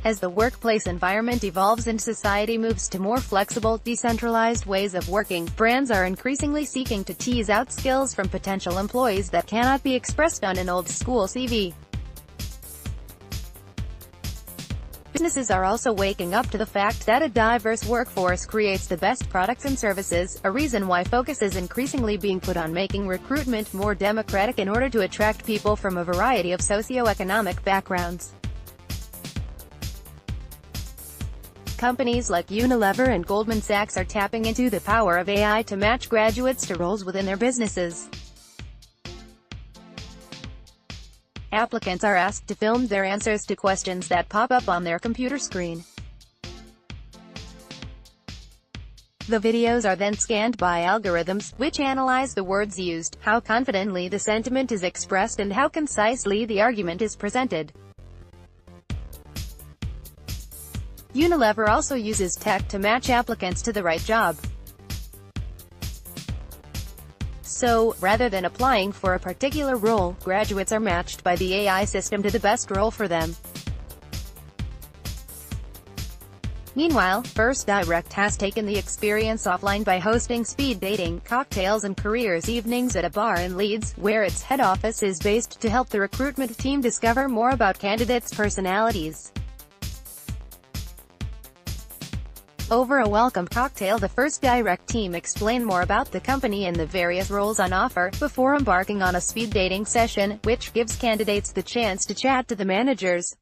As the workplace environment evolves and society moves to more flexible, decentralized ways of working, brands are increasingly seeking to tease out skills from potential employees that cannot be expressed on an old-school CV. Businesses are also waking up to the fact that a diverse workforce creates the best products and services, a reason why focus is increasingly being put on making recruitment more democratic in order to attract people from a variety of socio-economic backgrounds. Companies like Unilever and Goldman Sachs are tapping into the power of AI to match graduates to roles within their businesses. Applicants are asked to film their answers to questions that pop up on their computer screen. The videos are then scanned by algorithms, which analyze the words used, how confidently the sentiment is expressed and how concisely the argument is presented. Unilever also uses tech to match applicants to the right job. So, rather than applying for a particular role, graduates are matched by the AI system to the best role for them. Meanwhile, First Direct has taken the experience offline by hosting speed dating, cocktails and careers evenings at a bar in Leeds, where its head office is based, to help the recruitment team discover more about candidates' personalities. Over a welcome cocktail, the First Direct team explain more about the company and the various roles on offer, before embarking on a speed dating session, which gives candidates the chance to chat to the managers.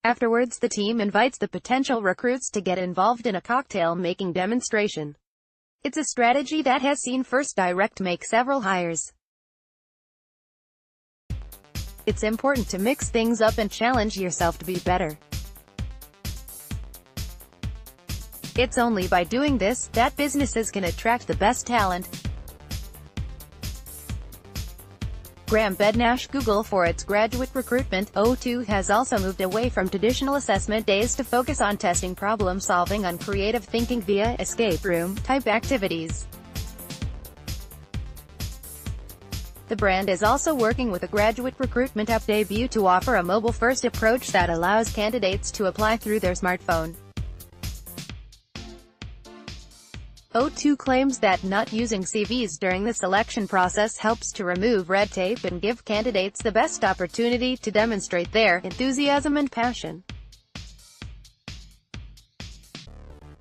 Afterwards, the team invites the potential recruits to get involved in a cocktail-making demonstration. It's a strategy that has seen First Direct make several hires. It's important to mix things up and challenge yourself to be better. It's only by doing this that businesses can attract the best talent. Graham Bednash, Google, for its graduate recruitment. O2 has also moved away from traditional assessment days to focus on testing problem-solving on creative thinking via escape room-type activities. The brand is also working with a graduate recruitment app debut to offer a mobile-first approach that allows candidates to apply through their smartphone. O2 claims that not using CVs during the selection process helps to remove red tape and give candidates the best opportunity to demonstrate their enthusiasm and passion.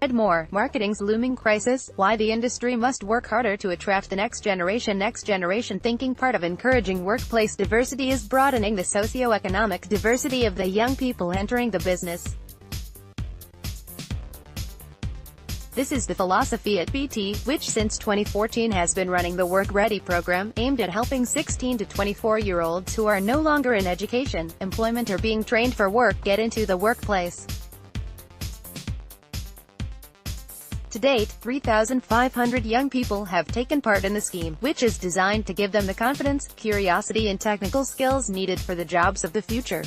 Read more: Marketing's Looming Crisis, Why the Industry Must Work Harder to Attract the Next Generation. Next generation thinking. Part of encouraging workplace diversity is broadening the socio-economic diversity of the young people entering the business. This is the philosophy at BT, which since 2014 has been running the Work Ready program, aimed at helping 16 to 24-year-olds who are no longer in education, employment or being trained for work get into the workplace. To date, 3,500 young people have taken part in the scheme, which is designed to give them the confidence, curiosity and technical skills needed for the jobs of the future.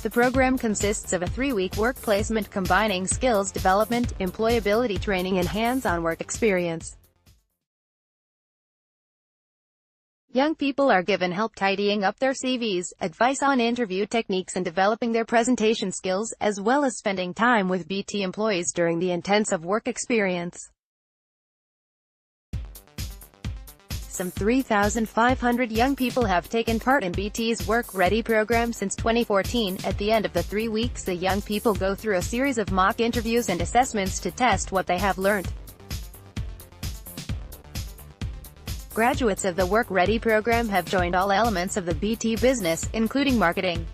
The program consists of a 3-week work placement combining skills development, employability training and hands-on work experience. Young people are given help tidying up their CVs, advice on interview techniques and developing their presentation skills, as well as spending time with BT employees during the intensive work experience. Some 3,500 young people have taken part in BT's Work Ready program since 2014. At the end of the 3 weeks, the young people go through a series of mock interviews and assessments to test what they have learned. Graduates of the Work Ready program have joined all elements of the BT business, including marketing.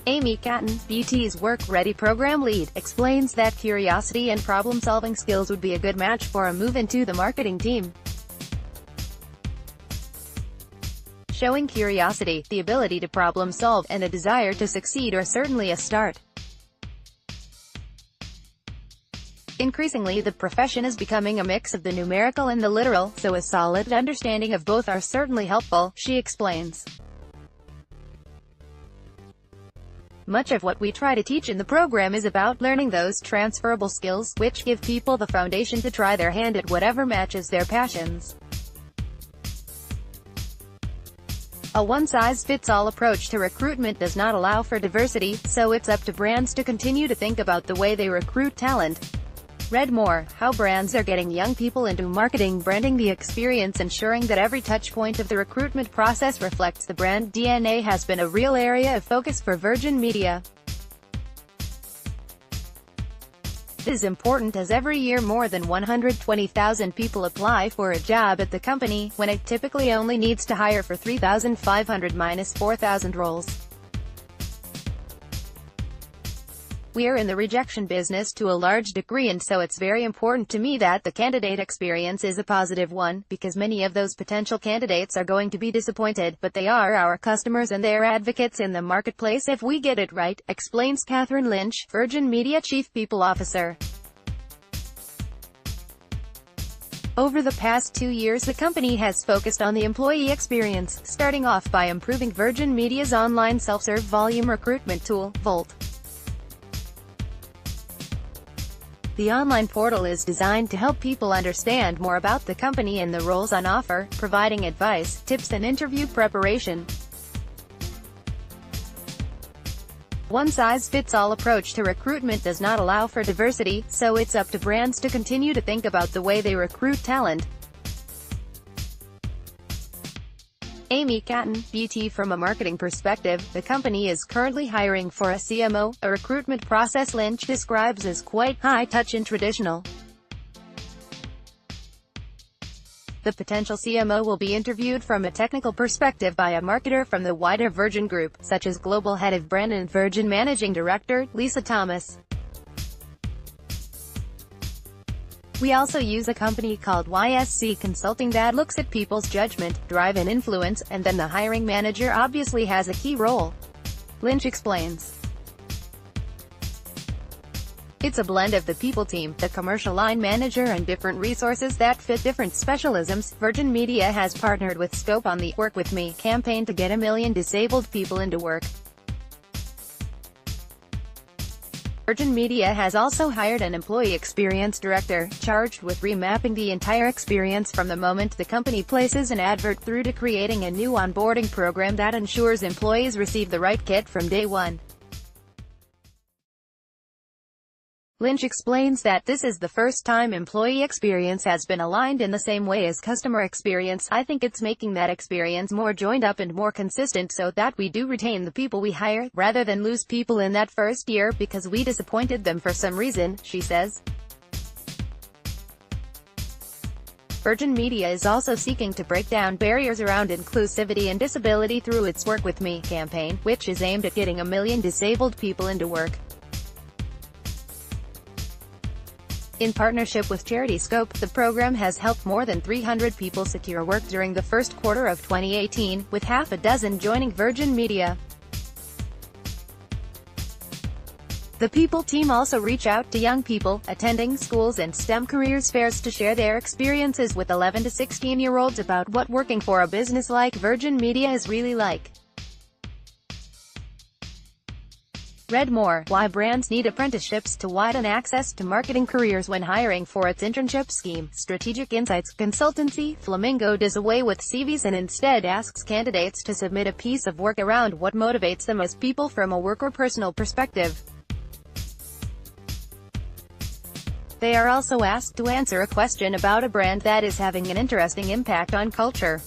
Amy Catton, BT's Work Ready program lead, explains that curiosity and problem-solving skills would be a good match for a move into the marketing team. Showing curiosity, the ability to problem-solve, and a desire to succeed are certainly a start. Increasingly, the profession is becoming a mix of the numerical and the literal, so a solid understanding of both are certainly helpful, she explains. Much of what we try to teach in the program is about learning those transferable skills, which give people the foundation to try their hand at whatever matches their passions. A one-size-fits-all approach to recruitment does not allow for diversity, so it's up to brands to continue to think about the way they recruit talent. Read more, how brands are getting young people into marketing, branding the experience, ensuring that every touchpoint of the recruitment process reflects the brand DNA has been a real area of focus for Virgin Media. This is important as every year more than 120,000 people apply for a job at the company, when it typically only needs to hire for 3,500–4,000 roles. We are in the rejection business to a large degree, and so it's very important to me that the candidate experience is a positive one, because many of those potential candidates are going to be disappointed, but they are our customers and they're advocates in the marketplace if we get it right, explains Catherine Lynch, Virgin Media Chief People Officer. Over the past 2 years, the company has focused on the employee experience, starting off by improving Virgin Media's online self-serve volume recruitment tool, Volt. The online portal is designed to help people understand more about the company and the roles on offer, providing advice, tips and interview preparation. One-size-fits-all approach to recruitment does not allow for diversity, so it's up to brands to continue to think about the way they recruit talent. Amy Catton, BT. From a marketing perspective, the company is currently hiring for a CMO, a recruitment process Lynch describes as quite high-touch and traditional. The potential CMO will be interviewed from a technical perspective by a marketer from the wider Virgin Group, such as Global Head of Brand and Virgin Managing Director, Lisa Thomas. We also use a company called YSC Consulting that looks at people's judgment, drive and influence, and then the hiring manager obviously has a key role. Lynch explains. It's a blend of the people team, the commercial line manager and different resources that fit different specialisms. Virgin Media has partnered with Scope on the Work With Me campaign to get 1 million disabled people into work. Virgin Media has also hired an employee experience director, charged with remapping the entire experience from the moment the company places an advert through to creating a new onboarding program that ensures employees receive the right kit from day one. Lynch explains that this is the first time employee experience has been aligned in the same way as customer experience. I think it's making that experience more joined up and more consistent so that we do retain the people we hire, rather than lose people in that first year because we disappointed them for some reason, she says. Virgin Media is also seeking to break down barriers around inclusivity and disability through its Work With Me campaign, which is aimed at getting 1 million disabled people into work. In partnership with charity Scope, the program has helped more than 300 people secure work during the first quarter of 2018, with half a dozen joining Virgin Media. The People team also reach out to young people, attending schools and STEM careers fairs to share their experiences with 11 to 16-year-olds about what working for a business like Virgin Media is really like. Read more, why brands need apprenticeships to widen access to marketing careers when hiring for its internship scheme. Strategic Insights consultancy, Flamingo does away with CVs and instead asks candidates to submit a piece of work around what motivates them as people from a work or personal perspective. They are also asked to answer a question about a brand that is having an interesting impact on culture.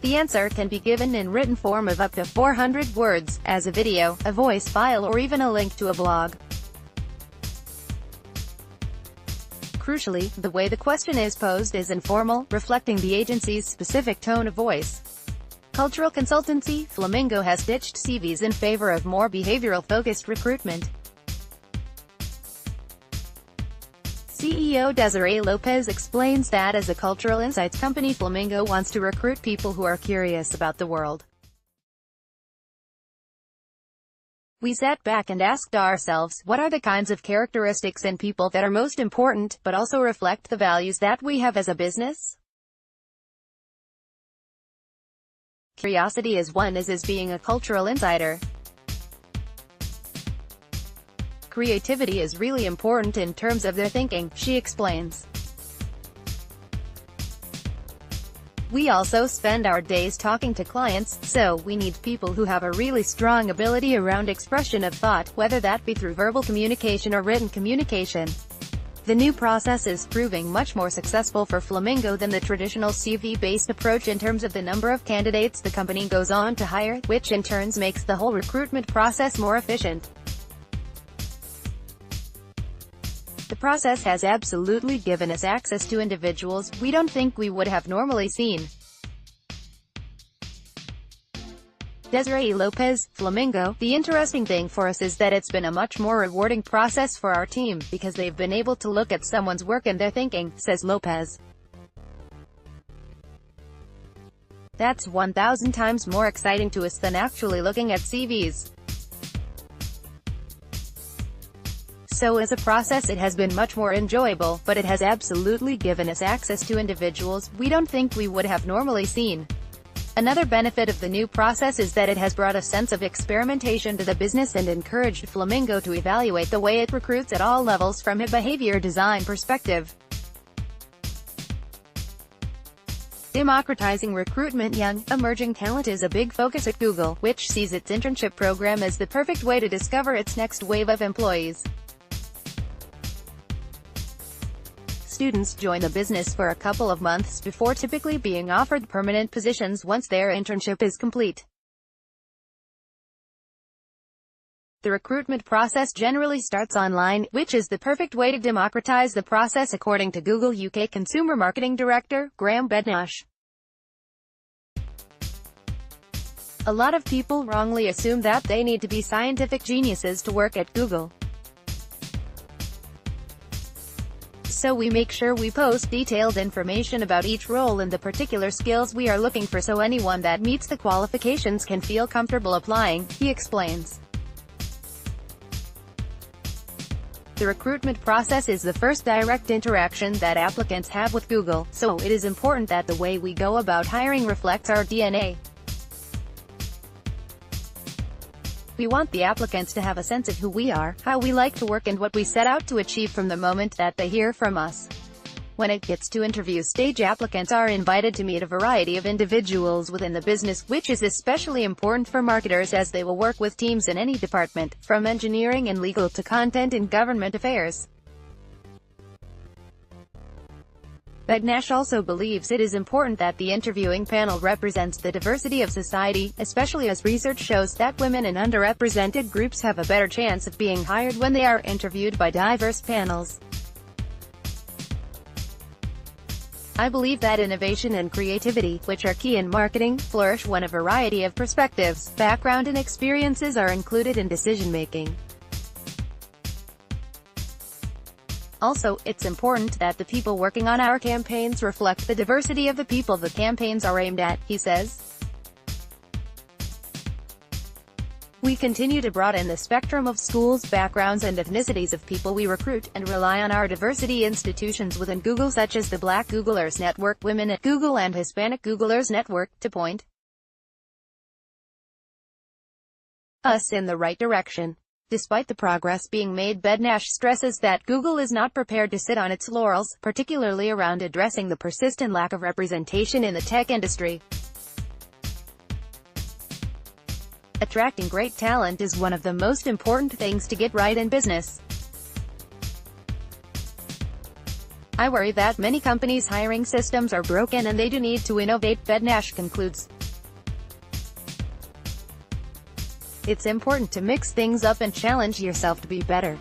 The answer can be given in written form of up to 400 words, as a video, a voice file or even a link to a blog. Crucially, the way the question is posed is informal, reflecting the agency's specific tone of voice. Cultural consultancy, Flamingo has ditched CVs in favor of more behavioral-focused recruitment. CEO Desiree Lopez explains that as a cultural insights company, Flamingo wants to recruit people who are curious about the world. We sat back and asked ourselves, what are the kinds of characteristics in people that are most important, but also reflect the values that we have as a business? Curiosity is one as being a cultural insider. Creativity is really important in terms of their thinking, she explains. We also spend our days talking to clients, so we need people who have a really strong ability around expression of thought, whether that be through verbal communication or written communication. The new process is proving much more successful for Flamingo than the traditional CV-based approach in terms of the number of candidates the company goes on to hire, which in turn makes the whole recruitment process more efficient. The process has absolutely given us access to individuals we don't think we would have normally seen. Desiree Lopez, Flamingo. The interesting thing for us is that it's been a much more rewarding process for our team, because they've been able to look at someone's work and their thinking, says Lopez. That's 1,000 times more exciting to us than actually looking at CVs. So as a process it has been much more enjoyable, but it has absolutely given us access to individuals we don't think we would have normally seen. Another benefit of the new process is that it has brought a sense of experimentation to the business and encouraged Flamingo to evaluate the way it recruits at all levels from a behavior design perspective. Democratizing recruitment. Young, emerging talent is a big focus at Google, which sees its internship program as the perfect way to discover its next wave of employees. Students join the business for a couple of months before typically being offered permanent positions once their internship is complete. The recruitment process generally starts online, which is the perfect way to democratize the process according to Google UK Consumer Marketing Director, Graham Bednash. A lot of people wrongly assume that they need to be scientific geniuses to work at Google. So we make sure we post detailed information about each role and the particular skills we are looking for so anyone that meets the qualifications can feel comfortable applying, he explains. The recruitment process is the first direct interaction that applicants have with Google, so it is important that the way we go about hiring reflects our DNA. We want the applicants to have a sense of who we are, how we like to work and what we set out to achieve from the moment that they hear from us. When it gets to interview stage, applicants are invited to meet a variety of individuals within the business, which is especially important for marketers as they will work with teams in any department, from engineering and legal to content and government affairs. Bednash also believes it is important that the interviewing panel represents the diversity of society, especially as research shows that women and underrepresented groups have a better chance of being hired when they are interviewed by diverse panels. I believe that innovation and creativity, which are key in marketing, flourish when a variety of perspectives, background and experiences are included in decision-making. Also, it's important that the people working on our campaigns reflect the diversity of the people the campaigns are aimed at, he says. We continue to broaden the spectrum of schools, backgrounds and ethnicities of people we recruit, and rely on our diversity institutions within Google such as the Black Googlers Network, Women at Google and Hispanic Googlers Network, to point us in the right direction. Despite the progress being made, Bednash stresses that Google is not prepared to sit on its laurels, particularly around addressing the persistent lack of representation in the tech industry. Attracting great talent is one of the most important things to get right in business. I worry that many companies' hiring systems are broken and they do need to innovate, Bednash concludes. It's important to mix things up and challenge yourself to be better.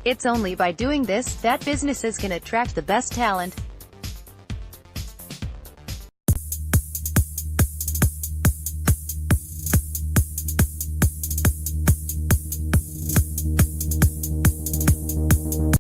It's only by doing this that businesses can attract the best talent.